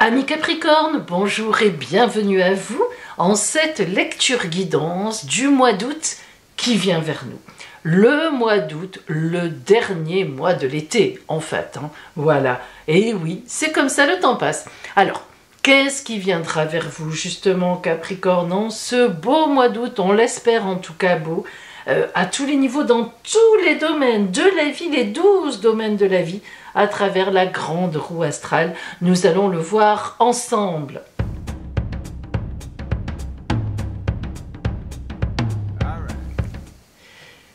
Amis Capricorne, bonjour et bienvenue à vous en cette lecture guidance du mois d'août qui vient vers nous. Le mois d'août, le dernier mois de l'été en fait, voilà. Et oui, c'est comme ça, le temps passe. Alors, qu'est-ce qui viendra vers vous justement Capricorne en ce beau mois d'août, on l'espère en tout cas beau, à tous les niveaux, dans tous les domaines de la vie, les 12 domaines de la vie, à travers la grande roue astrale. Nous allons le voir ensemble.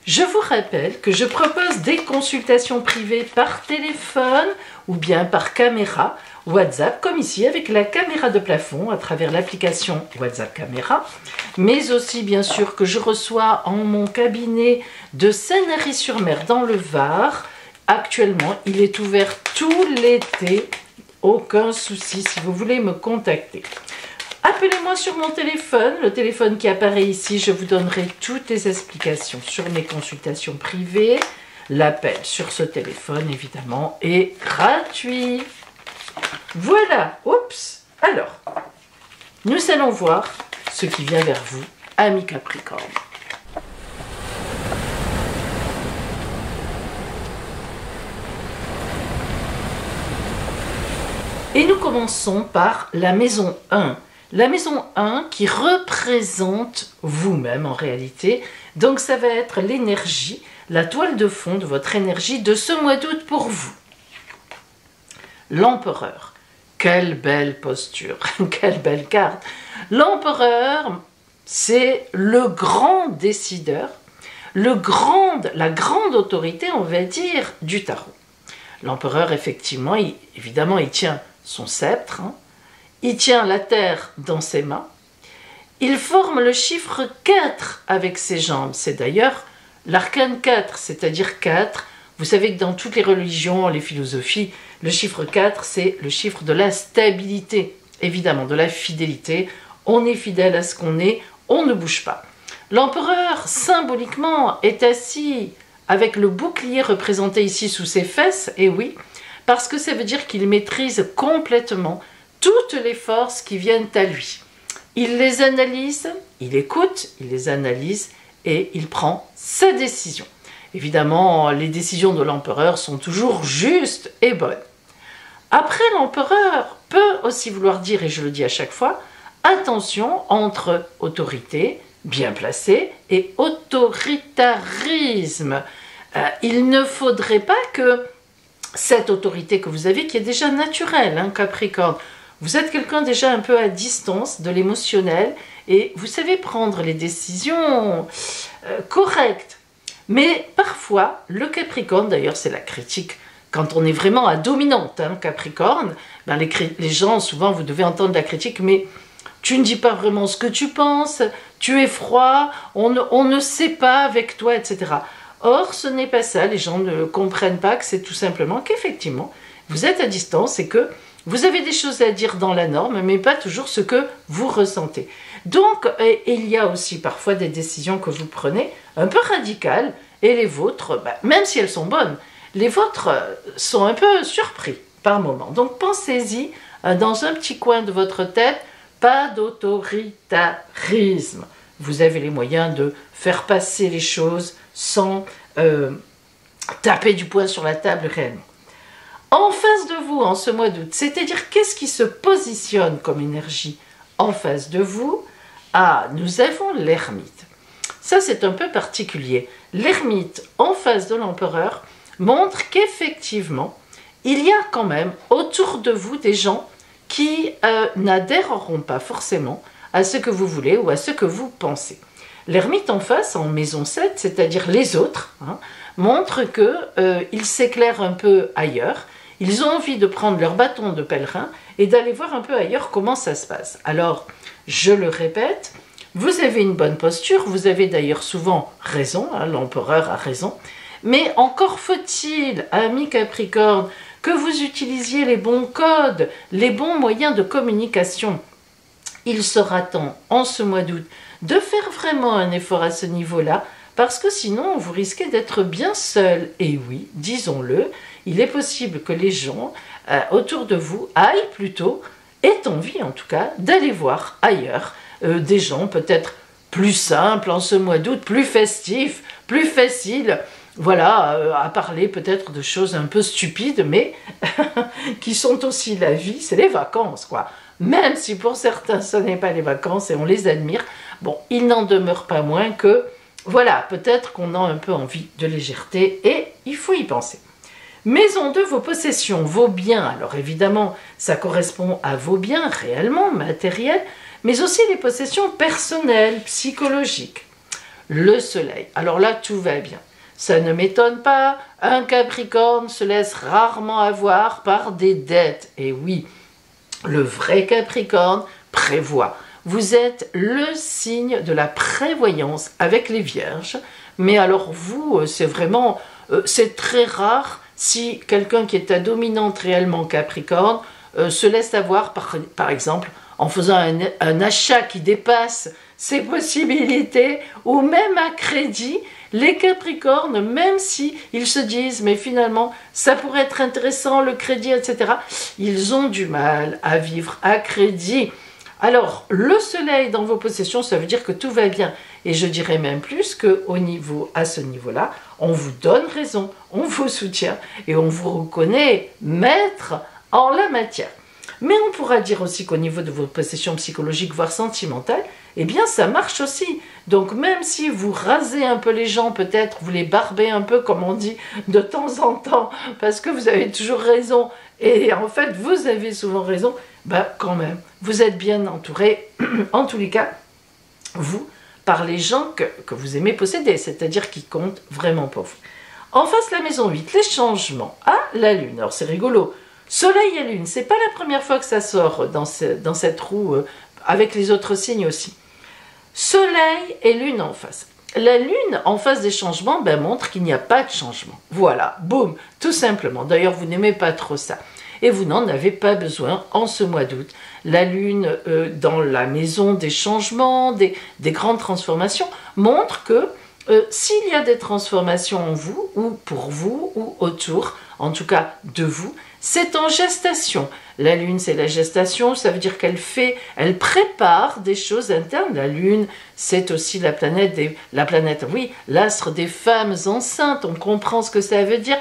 Je vous rappelle que je propose des consultations privées par téléphone ou bien par caméra, WhatsApp, comme ici avec la caméra de plafond à travers l'application WhatsApp Caméra, mais aussi bien sûr que je reçois en mon cabinet de Sanary-sur-Mer dans le Var. Actuellement, il est ouvert tout l'été, aucun souci si vous voulez me contacter. Appelez-moi sur mon téléphone, le téléphone qui apparaît ici, je vous donnerai toutes les explications sur mes consultations privées. L'appel sur ce téléphone, évidemment, est gratuit. Voilà, oups. Alors, nous allons voir ce qui vient vers vous, amis Capricorne. Et nous commençons par la maison 1. La maison 1 qui représente vous-même en réalité. Donc ça va être l'énergie, la toile de fond de votre énergie de ce mois d'août pour vous. L'empereur. Quelle belle posture, quelle belle carte. L'empereur, c'est le grand décideur, la grande autorité, on va dire, du tarot. L'empereur, effectivement, évidemment, il tient son sceptre, il tient la terre dans ses mains, il forme le chiffre 4 avec ses jambes, c'est d'ailleurs l'arcane 4, c'est-à-dire 4. Vous savez que dans toutes les religions, les philosophies, le chiffre 4, c'est le chiffre de la stabilité, évidemment, de la fidélité. On est fidèle à ce qu'on est, on ne bouge pas. L'empereur, symboliquement, est assis avec le bouclier représenté ici sous ses fesses, et oui, parce que ça veut dire qu'il maîtrise complètement toutes les forces qui viennent à lui. Il les analyse, il écoute, il les analyse et il prend sa décision. Évidemment, les décisions de l'empereur sont toujours justes et bonnes. Après, l'empereur peut aussi vouloir dire, et je le dis à chaque fois, attention entre autorité bien placée et autoritarisme. Il ne faudrait pas que cette autorité que vous avez, qui est déjà naturelle, Capricorne, vous êtes quelqu'un déjà un peu à distance de l'émotionnel et vous savez prendre les décisions correctes. Mais parfois, le Capricorne, d'ailleurs c'est la critique, quand on est vraiment à dominante, Capricorne, ben les gens, souvent vous devez entendre la critique, mais tu ne dis pas vraiment ce que tu penses, tu es froid, on ne sait pas avec toi, etc. Or, ce n'est pas ça, les gens ne comprennent pas que c'est tout simplement qu'effectivement, vous êtes à distance et que vous avez des choses à dire dans la norme, mais pas toujours ce que vous ressentez. Donc, il y a aussi parfois des décisions que vous prenez un peu radicales, et les vôtres, même si elles sont bonnes, les vôtres sont un peu surpris par moment. Donc, pensez-y dans un petit coin de votre tête, pas d'autoritarisme. Vous avez les moyens de faire passer les choses sans taper du poing sur la table réellement. En face de vous, en ce mois d'août, c'est-à-dire qu'est-ce qui se positionne comme énergie en face de vous? Ah, nous avons l'ermite. Ça, c'est un peu particulier. L'ermite en face de l'empereur montre qu'effectivement, il y a quand même autour de vous des gens qui n'adhéreront pas forcément à ce que vous voulez ou à ce que vous pensez. L'ermite en face, en maison 7, c'est-à-dire les autres, montre qu'ils s'éclairent un peu ailleurs. Ils ont envie de prendre leur bâton de pèlerin et d'aller voir un peu ailleurs comment ça se passe. Alors, je le répète, vous avez une bonne posture, vous avez d'ailleurs souvent raison, l'empereur a raison, mais encore faut-il, amis Capricorne, que vous utilisiez les bons codes, les bons moyens de communication. Il sera temps, en ce mois d'août, de faire vraiment un effort à ce niveau-là, parce que sinon, vous risquez d'être bien seul. Et oui, disons-le, il est possible que les gens autour de vous aillent plutôt ait envie en tout cas d'aller voir ailleurs des gens peut-être plus simples en ce mois d'août, plus festifs, plus faciles, voilà, à parler peut-être de choses un peu stupides, mais qui sont aussi la vie, c'est les vacances, quoi. Même si pour certains ce n'est pas les vacances et on les admire, bon, il n'en demeure pas moins que, voilà, peut-être qu'on a un peu envie de légèreté et il faut y penser. Maison 2, vos possessions, vos biens. Alors évidemment, ça correspond à vos biens réellement, matériels, mais aussi les possessions personnelles, psychologiques. Le soleil. Alors là, tout va bien. Ça ne m'étonne pas, un Capricorne se laisse rarement avoir par des dettes. Et oui, le vrai Capricorne prévoit. Vous êtes le signe de la prévoyance avec les Vierges. Mais alors vous, c'est vraiment, c'est très rare si quelqu'un qui est à dominante réellement Capricorne se laisse avoir, par exemple, en faisant un achat qui dépasse ses possibilités, ou même à crédit, les Capricornes, même si ils se disent, mais finalement, ça pourrait être intéressant, le crédit, etc., ils ont du mal à vivre à crédit. Alors, le soleil dans vos possessions, ça veut dire que tout va bien. Et je dirais même plus à ce niveau-là, on vous donne raison, on vous soutient et on vous reconnaît maître en la matière. Mais on pourra dire aussi qu'au niveau de vos possessions psychologiques, voire sentimentales, eh bien ça marche aussi. Donc même si vous rasez un peu les gens, peut-être vous les barbez un peu comme on dit de temps en temps, parce que vous avez toujours raison, et en fait vous avez souvent raison, bah quand même, vous êtes bien entouré, en tous les cas, vous, par les gens que vous aimez posséder, c'est-à-dire qui comptent vraiment pour vous. En face, la maison 8, les changements. Ah, la lune, alors c'est rigolo. Soleil et lune, c'est pas la première fois que ça sort dans cette roue, avec les autres signes aussi. Soleil et lune en face. La lune en face des changements montre qu'il n'y a pas de changement. Voilà, boum, tout simplement. D'ailleurs, vous n'aimez pas trop ça. Et vous n'en avez pas besoin en ce mois d'août. La lune dans la maison des changements, des grandes transformations, montre que s'il y a des transformations en vous, ou pour vous, ou autour, en tout cas de vous, c'est en gestation. La lune, c'est la gestation, ça veut dire elle prépare des choses internes. La lune, c'est aussi la planète, oui, l'astre des femmes enceintes, on comprend ce que ça veut dire.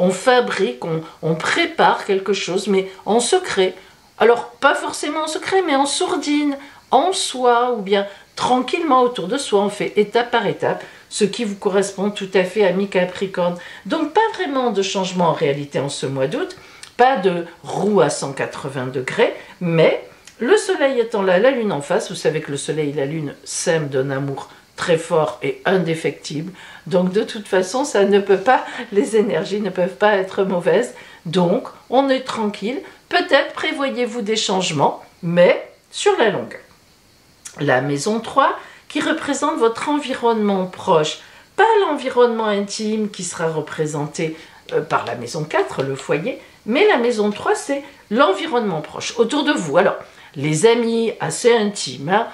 On fabrique, on prépare quelque chose, mais en secret. Alors, pas forcément en secret, mais en sourdine, en soi, ou bien tranquillement autour de soi, on fait étape par étape, ce qui vous correspond tout à fait à mi-Capricorne. Donc, pas vraiment de changement en réalité en ce mois d'août, pas de roue à 180 degrés, mais le soleil étant là, la lune en face, vous savez que le soleil et la lune s'aiment d'un amour très fort et indéfectible, donc de toute façon, les énergies ne peuvent pas être mauvaises, donc on est tranquille, peut-être prévoyez-vous des changements, mais sur la longueur. La maison 3, qui représente votre environnement proche, pas l'environnement intime qui sera représenté par la maison 4, le foyer, mais la maison 3, c'est l'environnement proche, autour de vous. Alors, les amis assez intimes,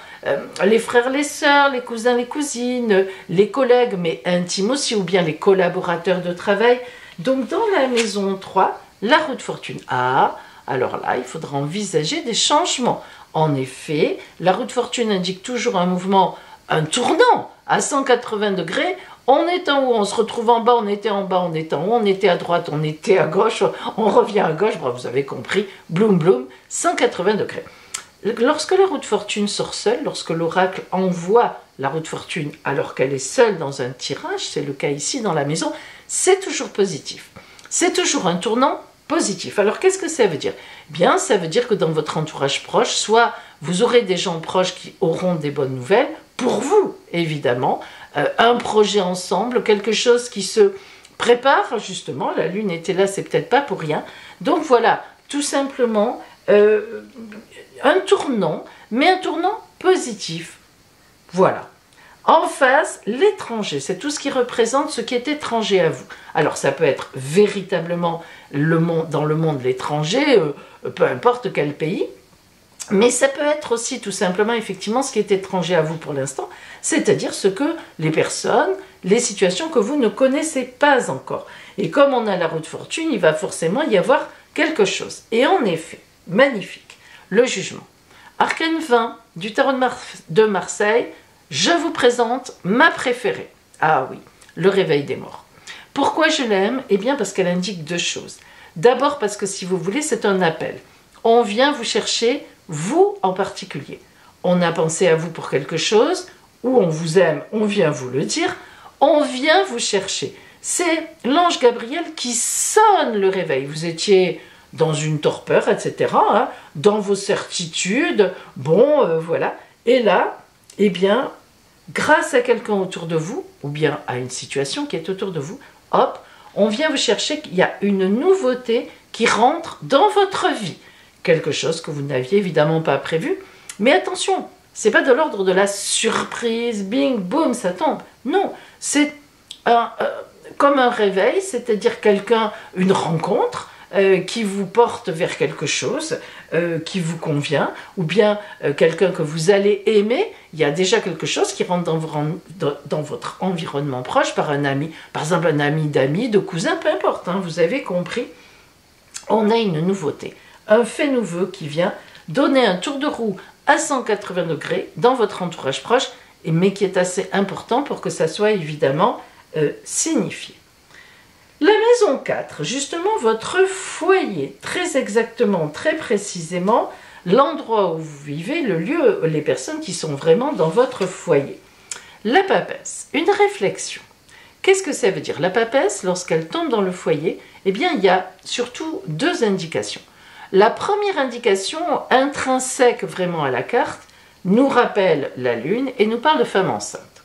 les frères, les sœurs, les cousins, les cousines, les collègues, mais intimes aussi, ou bien les collaborateurs de travail. Donc, dans la maison 3, la roue de fortune. Ah, alors là, il faudra envisager des changements. En effet, la roue de fortune indique toujours un mouvement, un tournant à 180 degrés. On est en haut, on se retrouve en bas, on était en bas, on est en haut, on était à droite, on était à gauche, on revient à gauche, bref, vous avez compris, bloum bloum, 180 degrés. Lorsque la roue de fortune sort seule, lorsque l'oracle envoie la roue de fortune alors qu'elle est seule dans un tirage, c'est le cas ici dans la maison, c'est toujours positif. C'est toujours un tournant positif. Alors qu'est-ce que ça veut dire? Bien, ça veut dire que dans votre entourage proche, soit vous aurez des gens proches qui auront des bonnes nouvelles, pour vous évidemment, un projet ensemble, quelque chose qui se prépare, justement, la lune était là, c'est peut-être pas pour rien. Donc voilà, tout simplement, un tournant, mais un tournant positif. Voilà. En face, l'étranger, c'est tout ce qui représente ce qui est étranger à vous. Alors ça peut être véritablement dans le monde l'étranger, peu importe quel pays, mais ça peut être aussi tout simplement effectivement ce qui est étranger à vous pour l'instant, c'est-à-dire ce que les personnes, les situations que vous ne connaissez pas encore. Et comme on a la roue de fortune, il va forcément y avoir quelque chose. Et en effet, magnifique, le jugement. Arcane 20 du tarot de Marseille, je vous présente ma préférée. Ah oui, le réveil des morts. Pourquoi je l'aime? Eh bien parce qu'elle indique deux choses. D'abord parce que si vous voulez, c'est un appel. On vient vous chercher, vous en particulier. On a pensé à vous pour quelque chose, ou on vous aime, on vient vous le dire, on vient vous chercher. C'est l'ange Gabriel qui sonne le réveil. Vous étiez dans une torpeur, etc., hein, dans vos certitudes, bon, voilà. Et là, eh bien, grâce à quelqu'un autour de vous, ou bien à une situation qui est autour de vous, hop, on vient vous chercher qu'il y a une nouveauté qui rentre dans votre vie. Quelque chose que vous n'aviez évidemment pas prévu. Mais attention, c'est pas de l'ordre de la surprise, bing, boum, ça tombe. Non, c'est comme un réveil, c'est-à-dire quelqu'un, une rencontre, qui vous porte vers quelque chose qui vous convient, ou bien quelqu'un que vous allez aimer. Il y a déjà quelque chose qui rentre dans votre environnement proche par un ami, par exemple un ami d'amis, de cousin, peu importe, hein, vous avez compris. On a une nouveauté, un fait nouveau qui vient donner un tour de roue à 180 degrés dans votre entourage proche, mais qui est assez important pour que ça soit évidemment signifié. La maison 4, justement votre foyer, très exactement, très précisément, l'endroit où vous vivez, le lieu, les personnes qui sont vraiment dans votre foyer. La papesse, une réflexion. Qu'est-ce que ça veut dire? La papesse, lorsqu'elle tombe dans le foyer, eh bien, il y a surtout deux indications. La première indication, intrinsèque vraiment à la carte, nous rappelle la lune et nous parle de femme enceinte.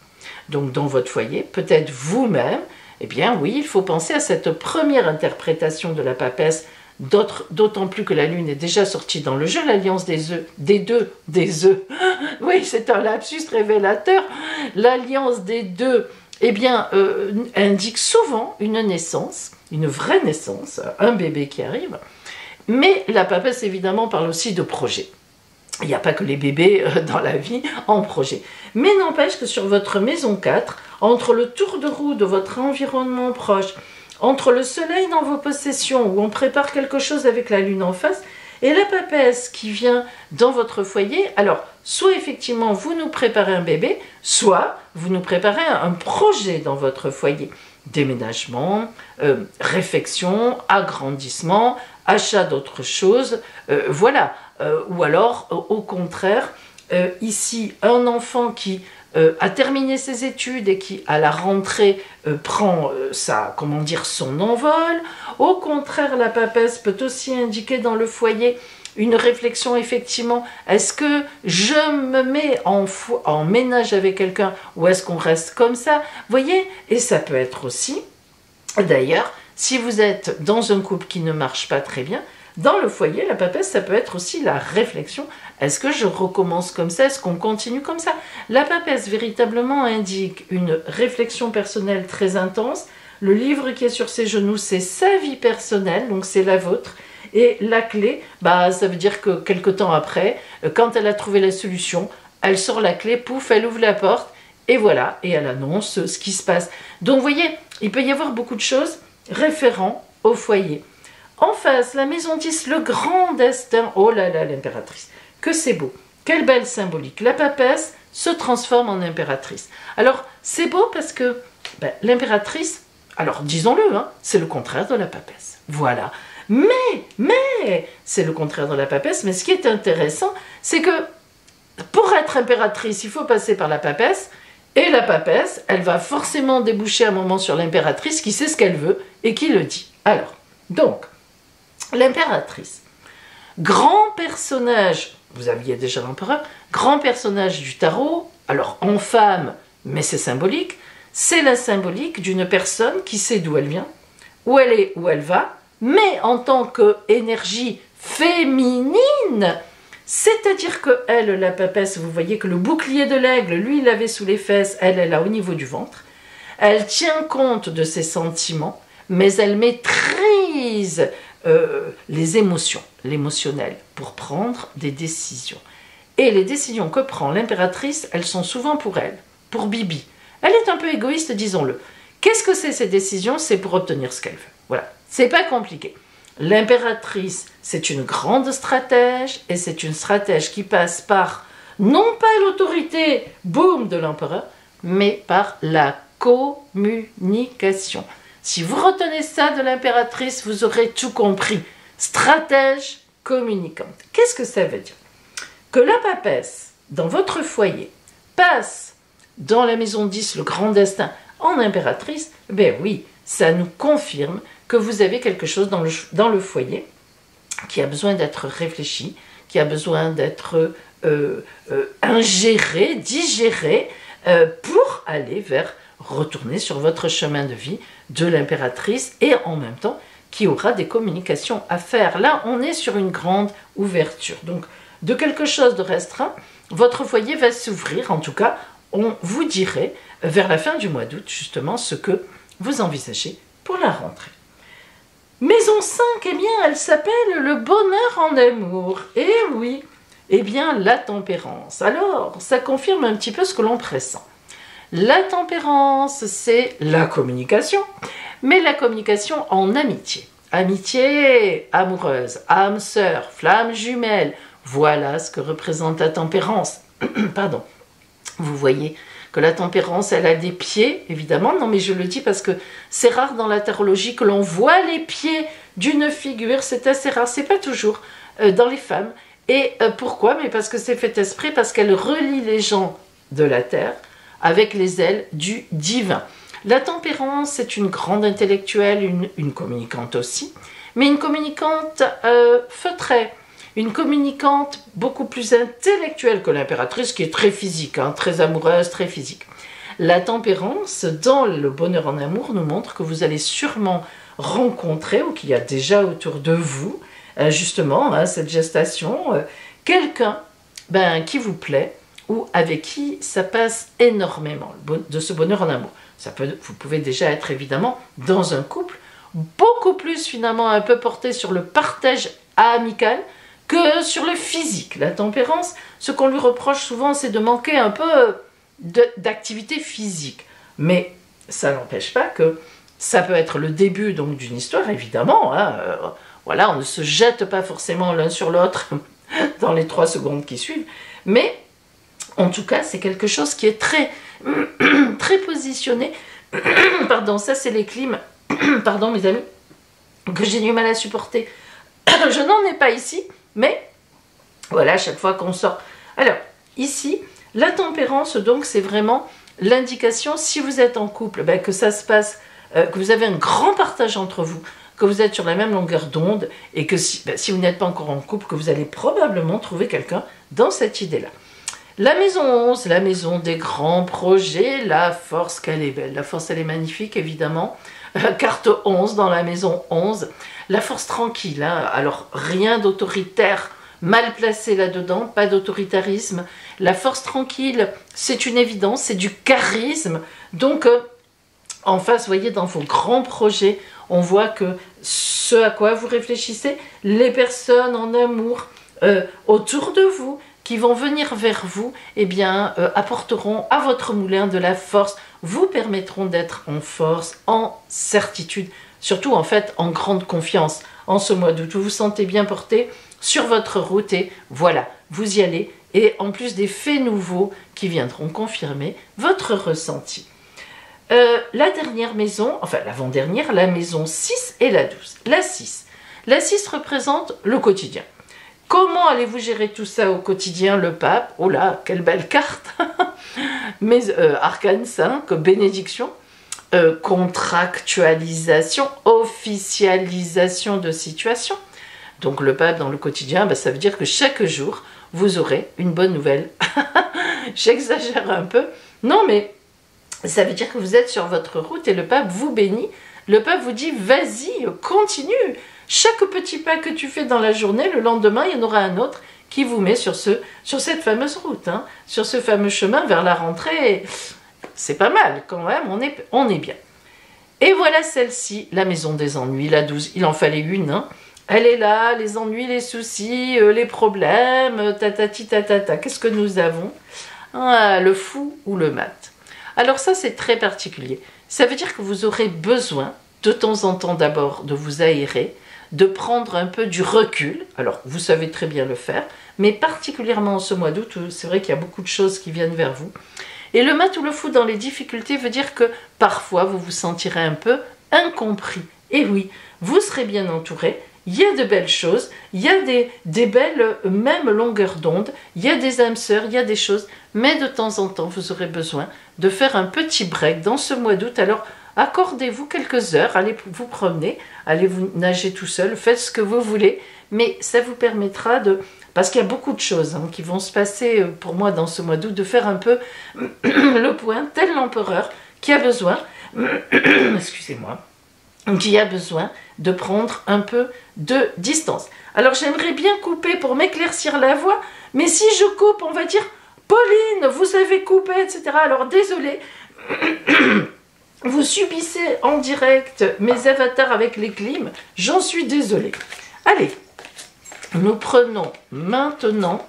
Donc, dans votre foyer, peut-être vous-même, eh bien oui, il faut penser à cette première interprétation de la papesse, d'autant plus que la lune est déjà sortie dans le jeu, l'alliance des œufs, des œufs. Oui, c'est un lapsus révélateur. L'alliance des deux, eh bien, indique souvent une naissance, une vraie naissance, un bébé qui arrive. Mais la papesse, évidemment, parle aussi de projet. Il n'y a pas que les bébés dans la vie en projet. Mais n'empêche que sur votre maison 4, entre le tour de roue de votre environnement proche, entre le soleil dans vos possessions, où on prépare quelque chose avec la lune en face, et la papesse qui vient dans votre foyer, alors, soit effectivement vous nous préparez un bébé, soit vous nous préparez un projet dans votre foyer. Déménagement, réfection, agrandissement, achat d'autres choses, voilà. Ou alors, au contraire, ici, un enfant qui a terminé ses études et qui, à la rentrée, prend son envol. Au contraire, la papesse peut aussi indiquer dans le foyer une réflexion, effectivement, est-ce que je me mets en ménage avec quelqu'un ou est-ce qu'on reste comme ça? Vous voyez? Et ça peut être aussi, d'ailleurs, si vous êtes dans un couple qui ne marche pas très bien, dans le foyer, la papesse, ça peut être aussi la réflexion. Est-ce que je recommence comme ça? Est-ce qu'on continue comme ça? La papesse, véritablement, indique une réflexion personnelle très intense. Le livre qui est sur ses genoux, c'est sa vie personnelle, donc c'est la vôtre. Et la clé, ça veut dire que quelque temps après, quand elle a trouvé la solution, elle sort la clé, pouf, elle ouvre la porte, et voilà, et elle annonce ce qui se passe. Donc, vous voyez, il peut y avoir beaucoup de choses référant au foyer. En face, la maison 10, le grand destin. Oh là là, l'impératrice. Que c'est beau. Quelle belle symbolique. La papesse se transforme en impératrice. Alors, c'est beau parce que l'impératrice, alors disons-le, hein, c'est le contraire de la papesse. Voilà. Mais, c'est le contraire de la papesse. Mais ce qui est intéressant, c'est que pour être impératrice, il faut passer par la papesse. Et la papesse, elle va forcément déboucher un moment sur l'impératrice qui sait ce qu'elle veut et qui le dit. Alors, donc, l'impératrice, grand personnage, vous aviez déjà l'empereur, grand personnage du tarot, alors en femme, mais c'est symbolique, c'est la symbolique d'une personne qui sait d'où elle vient, où elle est, où elle va, mais en tant qu'énergie féminine, c'est-à-dire que elle, la papesse, vous voyez que le bouclier de l'aigle, lui, il l'avait sous les fesses, elle l'a au niveau du ventre, elle tient compte de ses sentiments, mais elle maîtrise les émotions, l'émotionnel, pour prendre des décisions. Et les décisions que prend l'impératrice, elles sont souvent pour elle, pour Bibi. Elle est un peu égoïste, disons-le. Qu'est-ce que c'est ces décisions? C'est pour obtenir ce qu'elle veut. Voilà, c'est pas compliqué. L'impératrice, c'est une grande stratège, et c'est une stratège qui passe par, non pas l'autorité, boum, de l'empereur, mais par la communication. Si vous retenez ça de l'impératrice, vous aurez tout compris. Stratège communicante. Qu'est-ce que ça veut dire? Que la papesse, dans votre foyer, passe dans la maison 10, le grand destin, en impératrice, ben oui, ça nous confirme que vous avez quelque chose dans le foyer qui a besoin d'être réfléchi, qui a besoin d'être ingéré, digéré, pour aller vers, retourner sur votre chemin de vie de l'impératrice et en même temps qui aura des communications à faire. Là, on est sur une grande ouverture. Donc, de quelque chose de restreint, votre foyer va s'ouvrir. En tout cas, on vous dirait vers la fin du mois d'août, justement, ce que vous envisagez pour la rentrée. Maison 5, eh bien, elle s'appelle le bonheur en amour. Et oui, eh bien, la tempérance. Alors, ça confirme un petit peu ce que l'on pressent. La tempérance, c'est la communication, mais la communication en amitié. Amitié amoureuse, âme sœur, flamme jumelle, voilà ce que représente la tempérance. Pardon. Vous voyez que la tempérance, elle a des pieds, évidemment. Non, mais je le dis parce que c'est rare dans la tarologie que l'on voit les pieds d'une figure. C'est assez rare, c'est pas toujours dans les femmes. Et pourquoi? Mais parce que c'est fait exprès, parce qu'elle relie les gens de la terre avec les ailes du divin. La tempérance, c'est une grande intellectuelle, une communicante aussi, mais une communicante feutrée, une communicante beaucoup plus intellectuelle que l'impératrice, qui est très physique, hein, très amoureuse, très physique. La tempérance, dans le bonheur en amour, nous montre que vous allez sûrement rencontrer, ou qu'il y a déjà autour de vous, justement, hein, cette gestation, quelqu'un qui vous plaît, ou avec qui ça passe énormément, de ce bonheur en amour. Vous pouvez déjà être évidemment dans un couple, beaucoup plus finalement un peu porté sur le partage amical que sur le physique. La tempérance, ce qu'on lui reproche souvent, c'est de manquer un peu d'activité physique. Mais ça n'empêche pas que ça peut être le début donc d'une histoire, évidemment. Hein, voilà, on ne se jette pas forcément l'un sur l'autre dans les 3 secondes qui suivent, mais en tout cas, c'est quelque chose qui est très, très positionné. Pardon, ça c'est les clims. Pardon mes amis, que j'ai du mal à supporter. Je n'en ai pas ici, mais voilà, à chaque fois qu'on sort. Alors, ici, la tempérance, donc, c'est vraiment l'indication, si vous êtes en couple, que ça se passe, que vous avez un grand partage entre vous, que vous êtes sur la même longueur d'onde, et que si vous n'êtes pas encore en couple, que vous allez probablement trouver quelqu'un dans cette idée-là. La maison 11, la maison des grands projets, la force qu'elle est belle, la force elle est magnifique évidemment, carte 11 dans la maison 11, la force tranquille, hein. Alors rien d'autoritaire mal placé là-dedans, pas d'autoritarisme, la force tranquille c'est une évidence, c'est du charisme, donc en face, vous voyez dans vos grands projets, on voit que ce à quoi vous réfléchissez, les personnes en amour autour de vous, qui vont venir vers vous, eh bien, apporteront à votre moulin de la force, vous permettront d'être en force, en certitude, surtout en fait en grande confiance en ce mois d'août. Vous vous sentez bien porté sur votre route et voilà, vous y allez. Et en plus des faits nouveaux qui viendront confirmer votre ressenti. La dernière maison, enfin l'avant-dernière, la maison 6 et la 12. La 6. La 6 représente le quotidien. Comment allez-vous gérer tout ça au quotidien, le pape? Oh là, quelle belle carte. Mais arcane 5, bénédiction, contractualisation, officialisation de situation. Donc le pape dans le quotidien, ça veut dire que chaque jour, vous aurez une bonne nouvelle. J'exagère un peu. Non, mais ça veut dire que vous êtes sur votre route et le pape vous bénit. Le pape vous dit, vas-y, continue. Chaque petit pas que tu fais dans la journée, le lendemain, il y en aura un autre qui vous met sur cette fameuse route, hein, sur ce fameux chemin vers la rentrée. C'est pas mal quand même, on est bien. Et voilà celle-ci, la maison des ennuis, la 12. Il en fallait une, hein. Elle est là, les ennuis, les soucis, les problèmes, tatati tatata. Qu'est-ce que nous avons? Le fou ou le mat. Alors ça, c'est très particulier. Ça veut dire que vous aurez besoin, de temps en temps d'abord, de vous aérer, de prendre un peu du recul. Alors, vous savez très bien le faire, mais particulièrement en ce mois d'août, où c'est vrai qu'il y a beaucoup de choses qui viennent vers vous. Et le mat ou le fou dans les difficultés veut dire que parfois vous vous sentirez un peu incompris. Et oui, vous serez bien entouré, il y a de belles choses, il y a des belles même longueurs d'onde, il y a des âmes sœurs, il y a des choses, mais de temps en temps vous aurez besoin de faire un petit break dans ce mois d'août. Alors accordez-vous quelques heures, allez vous promener, allez vous nager tout seul, faites ce que vous voulez, mais ça vous permettra de... Parce qu'il y a beaucoup de choses qui vont se passer pour moi dans ce mois d'août, de faire un peu le point, tel l'empereur qui a besoin, excusez-moi, qui a besoin de prendre un peu de distance. Alors j'aimerais bien couper pour m'éclaircir la voix, mais si je coupe, on va dire « Pauline, vous avez coupé, etc. » Alors désolé, vous subissez en direct mes avatars avec les clims, j'en suis désolée. Allez, nous prenons maintenant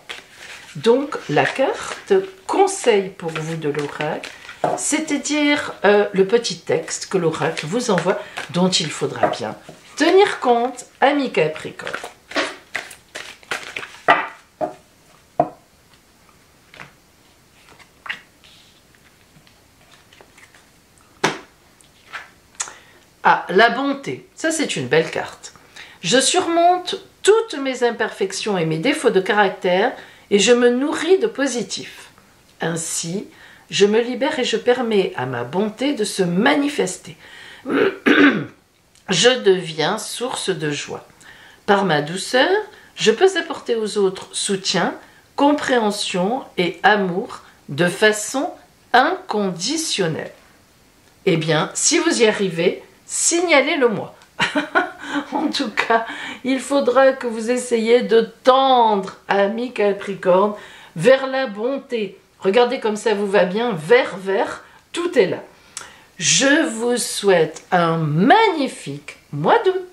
donc la carte conseil pour vous de l'oracle, c'est-à-dire le petit texte que l'oracle vous envoie, dont il faudra bien tenir compte, amis Capricorne. Ah, la bonté, ça c'est une belle carte. Je surmonte toutes mes imperfections et mes défauts de caractère et je me nourris de positif. Ainsi, je me libère et je permets à ma bonté de se manifester. Je deviens source de joie. Par ma douceur, je peux apporter aux autres soutien, compréhension et amour de façon inconditionnelle. Eh bien, si vous y arrivez, signalez-le-moi. En tout cas, il faudra que vous essayiez de tendre, amis Capricorne, vers la bonté. Regardez comme ça vous va bien, vers, tout est là. Je vous souhaite un magnifique mois d'août.